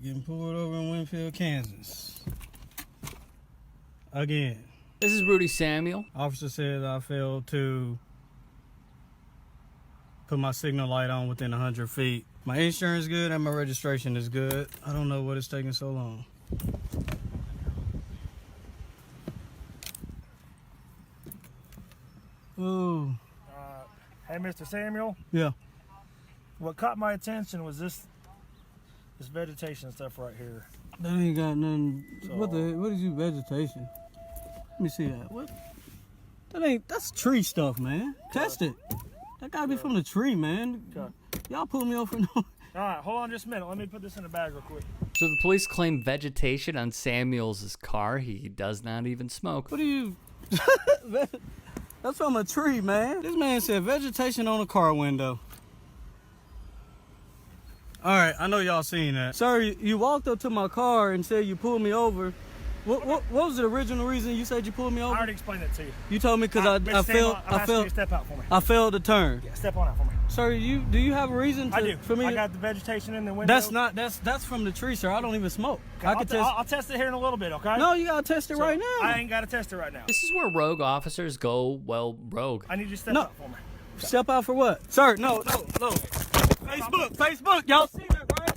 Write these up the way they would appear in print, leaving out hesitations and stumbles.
Getting pulled over in Winfield, Kansas. Again. This is Rudy Samuel. Officer says I failed to put my signal light on within 100 feet. My insurance good and my registration is good. I don't know what is taking so long. Ooh. Hey, Mr. Samuel. Yeah. What caught my attention was this vegetation stuff right here. That ain't got nothing. So, What is you vegetation? Let me see that. What? That's tree stuff, man. Test it. That gotta be from the tree, man. Y'all pull me over for no. All right, hold on just a minute. Let me put this in a bag real quick. So the police claim vegetation on Samuel's car. He does not even smoke. What are you? That's from a tree, man. This man said vegetation on a car window. All right, I know y'all seen that. Sir, you walked up to my car and said you pulled me over. What was the original reason you said you pulled me over? I already explained that to you. You told me because I failed. I'm asking you to step out for me. I failed to turn. Yeah, step on out for me. Sir, do you have a reason to, I do. for me? I got the vegetation in the window. That's from the tree, sir. I don't even smoke. Okay, I'll test it here in a little bit, okay? No, you gotta test it right now. I ain't gotta test it right now. This is where rogue officers go, well, rogue. I need you to step out for me. Step out for what? Sir, no. Facebook. Y'all see that, right?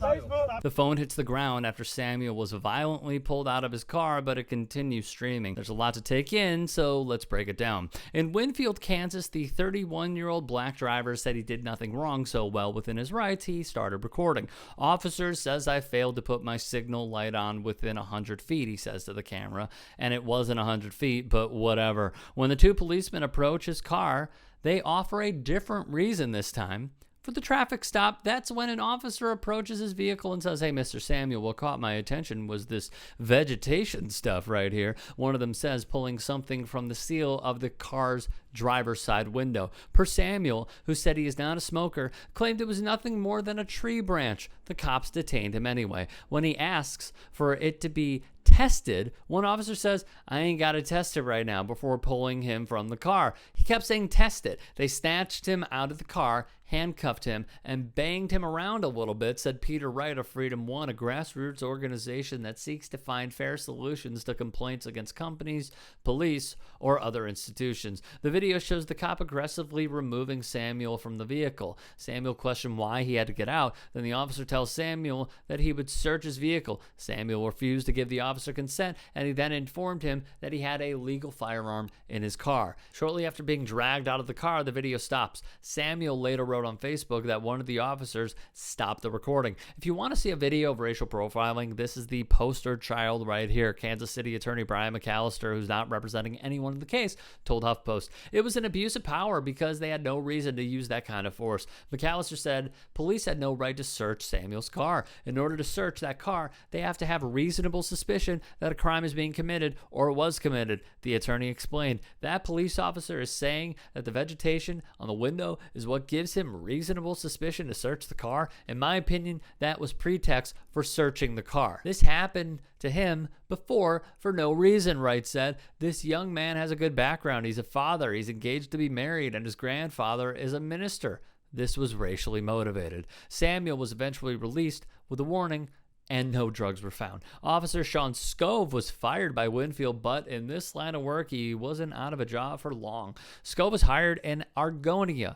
Facebook. The phone hits the ground after Samuel was violently pulled out of his car, but it continues streaming. There's a lot to take in, so let's break it down. In Winfield, Kansas, the 31-year-old black driver said he did nothing wrong, so well within his rights, he started recording. Officer says I failed to put my signal light on within 100 feet, he says to the camera, and it wasn't 100 feet, but whatever. When the two policemen approach his car, they offer a different reason this time. For the traffic stop, that's when an officer approaches his vehicle and says, "Hey, Mr. Samuel, what caught my attention was this vegetation stuff right here." One of them says, pulling something from the seal of the car's driver's side window. Per Samuel, who said he is not a smoker, claimed it was nothing more than a tree branch. The cops detained him anyway. When he asks for it to be tested, one officer says, "I ain't got to test it right now," before pulling him from the car. He kept saying, "Test it." They snatched him out of the car, handcuffed him, and banged him around a little bit, said Peter Wright of Freedom One, a grassroots organization that seeks to find fair solutions to complaints against companies, police, or other institutions. The video shows the cop aggressively removing Samuel from the vehicle. Samuel questioned why he had to get out. Then the officer tells Samuel that he would search his vehicle. Samuel refused to give the officer consent, and he then informed him that he had a legal firearm in his car. Shortly after being dragged out of the car, the video stops. Samuel later wrote on Facebook that one of the officers stopped the recording. If you want to see a video of racial profiling, this is the poster child right here. Kansas City Attorney Brian McAllister, who's not representing anyone in the case, told HuffPost it was an abuse of power because they had no reason to use that kind of force. McAllister said police had no right to search Samuel's car. In order to search that car, they have to have reasonable suspicion that a crime is being committed or was committed. The attorney explained that police officer is saying that the vegetation on the window is what gives him reasonable suspicion to search the car. In my opinion, that was pretext for searching the car. This happened to him before for no reason, Wright said. This young man has a good background. He's a father. He's engaged to be married, and his grandfather is a minister. This was racially motivated. Samuel was eventually released with a warning, and no drugs were found. Officer Sean Scove was fired by Winfield, but in this line of work, he wasn't out of a job for long. Scove was hired in Argonia,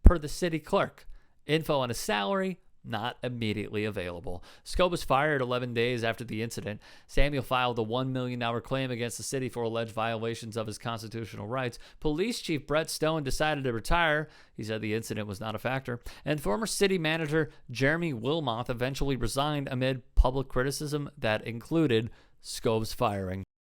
per the city clerk. Info on his salary, not immediately available. Scove was fired 11 days after the incident. Samuel filed a $1 million claim against the city for alleged violations of his constitutional rights. Police Chief Brett Stone decided to retire. He said the incident was not a factor. And former city manager Jeremy Wilmoth eventually resigned amid public criticism that included Scove's firing.